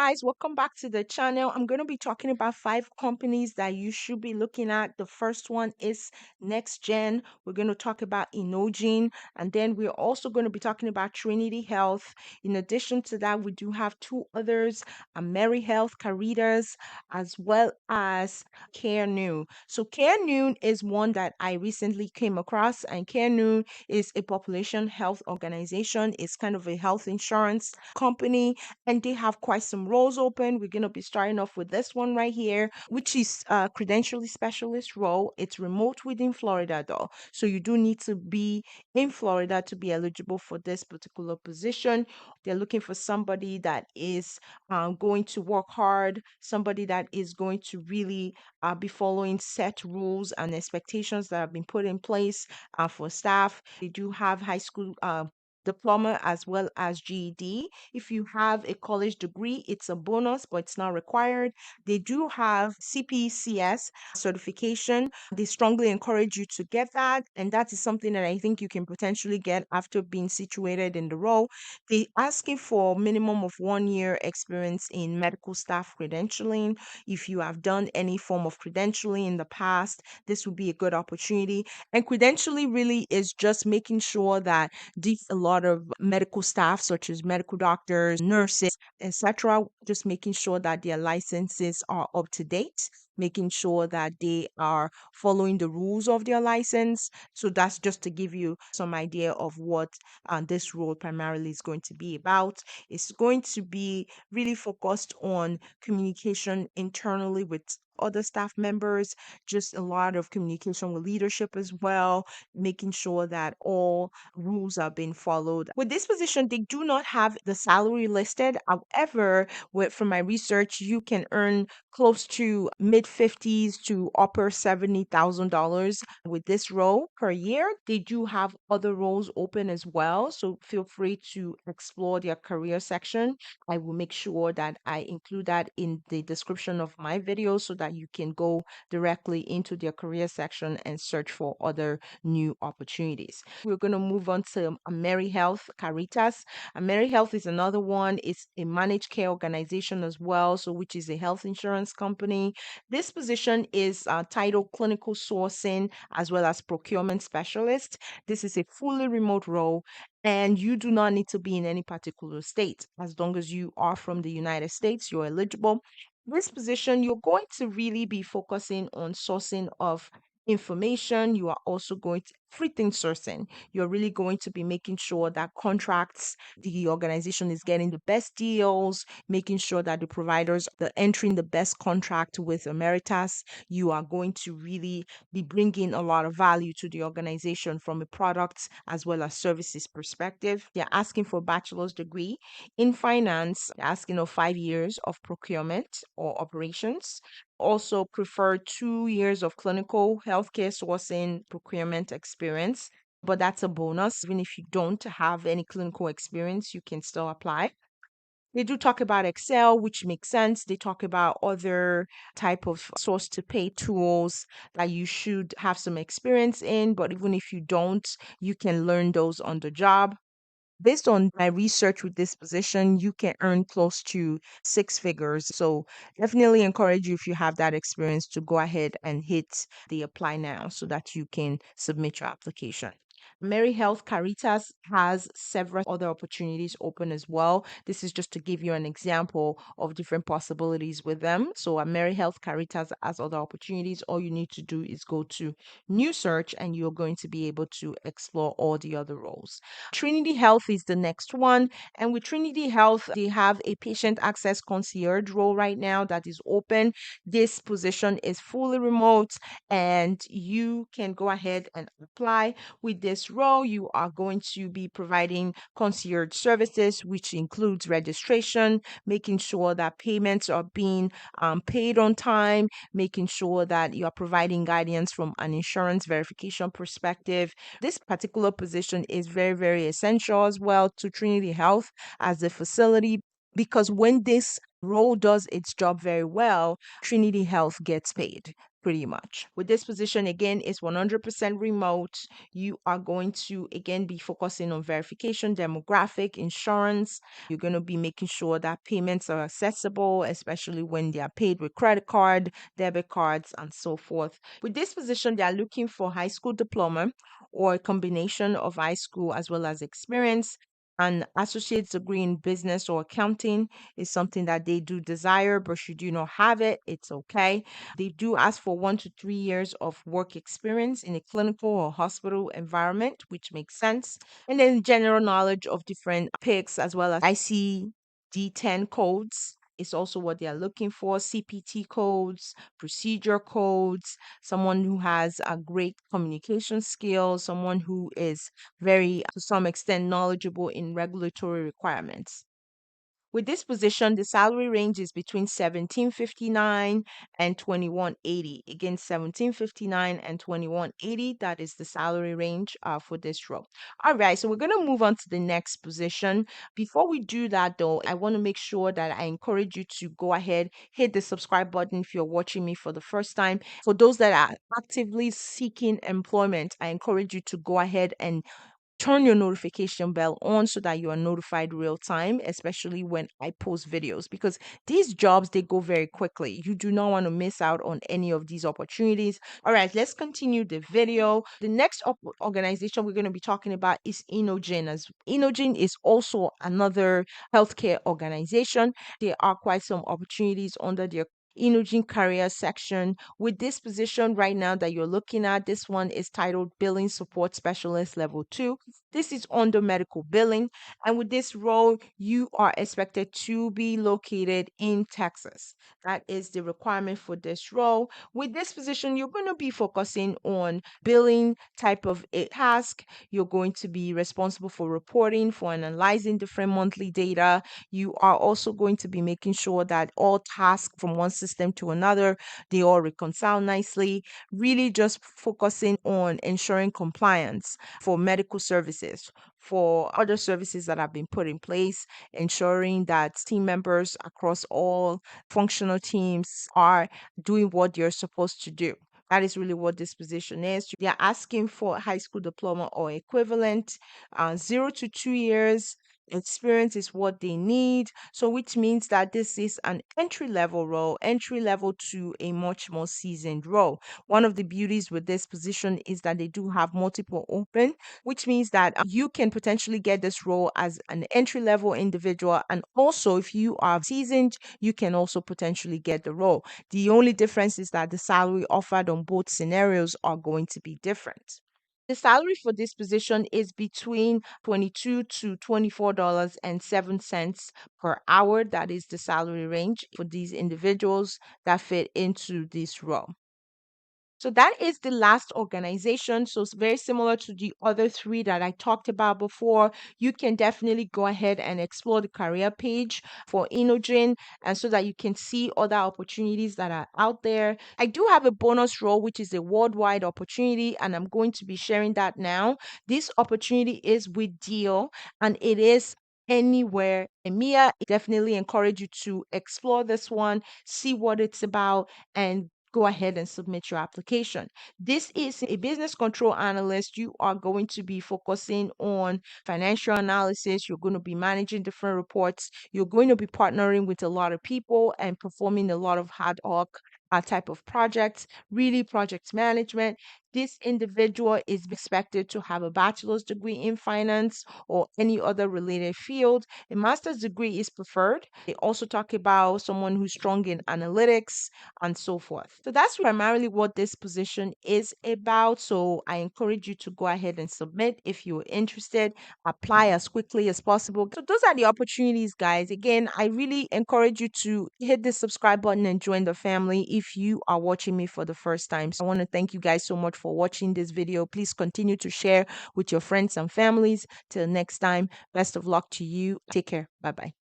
guys, welcome back to the channel. I'm going to be talking about 5 companies that you should be looking at. The first one is Next Gen. We're going to talk about Inogene, and then we're also going to be talking about Trinity Health. In addition to that, we do have 2 others, Mary Health, Caritas, as well as Care Noon. So Care Noon is one that I recently came across, and Care Noon is a population health organization. It's kind of a health insurance company, and they have quite some roles open. We're going to be starting off with this one right here, which is a credentially specialist role. It's remote within Florida, though. So you do need to be in Florida to be eligible for this particular position. They're looking for somebody that is going to work hard, somebody that is going to really be following set rules and expectations that have been put in place for staff. They do have high school diploma as well as GED. If you have a college degree, it's a bonus, but it's not required. They do have CPCS certification. They strongly encourage you to get that, and that is something that I think you can potentially get after being situated in the role. They asking for minimum of 1 year experience in medical staff credentialing. If you have done any form of credentialing in the past, this would be a good opportunity. And credentialing really is just making sure that a lot of medical staff, such as medical doctors, nurses, etc., just making sure that their licenses are up to date, making sure that they are following the rules of their license. So that's just to give you some idea of what this role primarily is going to be about. It's going to be really focused on communication internally with other staff members, just a lot of communication with leadership as well, making sure that all rules are being followed. With this position, they do not have the salary listed. However, from my research, you can earn close to mid 50s to upper $70,000 with this role per year. They do have other roles open as well, so feel free to explore their career section. I will make sure that I include that in the description of my video so that you can go directly into their career section and search for other new opportunities. We're going to move on to Mary Health, Caritas. Mary Health is another one. It's a managed care organization as well, so which is a health insurance company. This position is titled clinical sourcing as well as procurement specialist. This is a fully remote role, and you do not need to be in any particular state. As long as you are from the United States, you're eligible. This position, you're going to really be focusing on sourcing of information. You are also going to everything sourcing. You're really going to be making sure that contracts, the organization is getting the best deals, making sure that the providers are entering the best contract with Emeritus. You are going to really be bringing a lot of value to the organization from a products as well as services perspective. They're asking for a bachelor's degree in finance, asking of 5 years of procurement or operations. Also prefer 2 years of clinical healthcare sourcing procurement experience, but that's a bonus. Even if you don't have any clinical experience, you can still apply. They do talk about Excel, which makes sense. They talk about other type of source to pay tools that you should have some experience in, but even if you don't, you can learn those on the job. Based on my research with this position, you can earn close to 6 figures. So definitely encourage you, if you have that experience, to go ahead and hit the apply now so that you can submit your application. Mary Health Caritas has several other opportunities open as well. This is just to give you an example of different possibilities with them. So Mary Health Caritas has other opportunities. All you need to do is go to new search and you're going to be able to explore all the other roles. Trinity Health is the next one. And with Trinity Health, they have a patient access concierge role right now that is open. This position is fully remote and you can go ahead and apply. With this role, you are going to be providing concierge services, which includes registration, making sure that payments are being paid on time, making sure that you are providing guidance from an insurance verification perspective. This particular position is very, very essential as well to Trinity Health as a facility, because when this role does its job very well, Trinity Health gets paid. pretty much. With this position, again, it's 100% remote. You are going to, again, be focusing on verification, demographic, insurance. You're going to be making sure that payments are accessible, especially when they are paid with credit card, debit cards, and so forth. With this position, they are looking for high school diploma or a combination of high school as well as experience. An associate's degree in business or accounting is something that they do desire, but should you not have it, it's okay. They do ask for 1 to 3 years of work experience in a clinical or hospital environment, which makes sense. And then general knowledge of different PICs as well as ICD-10 codes is also what they are looking for. CPT codes, procedure codes, someone who has a great communication skills, someone who is very, to some extent, knowledgeable in regulatory requirements. With this position, the salary range is between 1759 and 2180. Again, 1759 and 2180. That is the salary range for this role. All right, so we're going to move on to the next position. Before we do that, though, I want to make sure that I encourage you to go ahead, hit the subscribe button if you're watching me for the first time. For those that are actively seeking employment, I encourage you to go ahead and turn your notification bell on so that you are notified real time, especially when I post videos, because these jobs, they go very quickly. You do not want to miss out on any of these opportunities. All right, let's continue the video. The next organization we're going to be talking about is Inogen. As Inogen is also another healthcare organization. There are quite some opportunities under their Inogen career section. With this position right now that you're looking at, this one is titled Billing Support Specialist Level 2. This is under medical billing. And with this role, you are expected to be located in Texas. That is the requirement for this role. With this position, you're going to be focusing on billing type of a task. You're going to be responsible for reporting, for analyzing different monthly data. You are also going to be making sure that all tasks from one system to another, they all reconcile nicely. Really just focusing on ensuring compliance for medical services, for other services that have been put in place, ensuring that team members across all functional teams are doing what they're supposed to do. That is really what this position is. They are asking for a high school diploma or equivalent, 0 to 2 years experience is what they need. So, which means that this is an entry level role, entry level to a much more seasoned role. One of the beauties with this position is that they do have multiple open, which means that you can potentially get this role as an entry level individual. And also, if you are seasoned, you can also potentially get the role. The only difference is that the salary offered on both scenarios are going to be different. The salary for this position is between 22 to $24.07 per hour. That is the salary range for these individuals that fit into this role. So that is the last organization. So it's very similar to the other three that I talked about before. You can definitely go ahead and explore the career page for Inogen, and so that you can see other opportunities that are out there. I do have a bonus role, which is a worldwide opportunity, and I'm going to be sharing that now. This opportunity is with Deal, and it is anywhere EMEA. I definitely encourage you to explore this one, see what it's about, and go ahead and submit your application. This is a business control analyst. You are going to be focusing on financial analysis. You're going to be managing different reports. You're going to be partnering with a lot of people and performing a lot of ad hoc type of projects, really project management. This individual is expected to have a bachelor's degree in finance or any other related field. A master's degree is preferred. They also talk about someone who's strong in analytics and so forth. So that's primarily what this position is about. So I encourage you to go ahead and submit if you're interested, apply as quickly as possible. So those are the opportunities, guys. Again, I really encourage you to hit the subscribe button and join the family if you are watching me for the first time. So I want to thank you guys so much for watching this video. Please continue to share with your friends and families. Till next time, best of luck to you. Take care. Bye bye.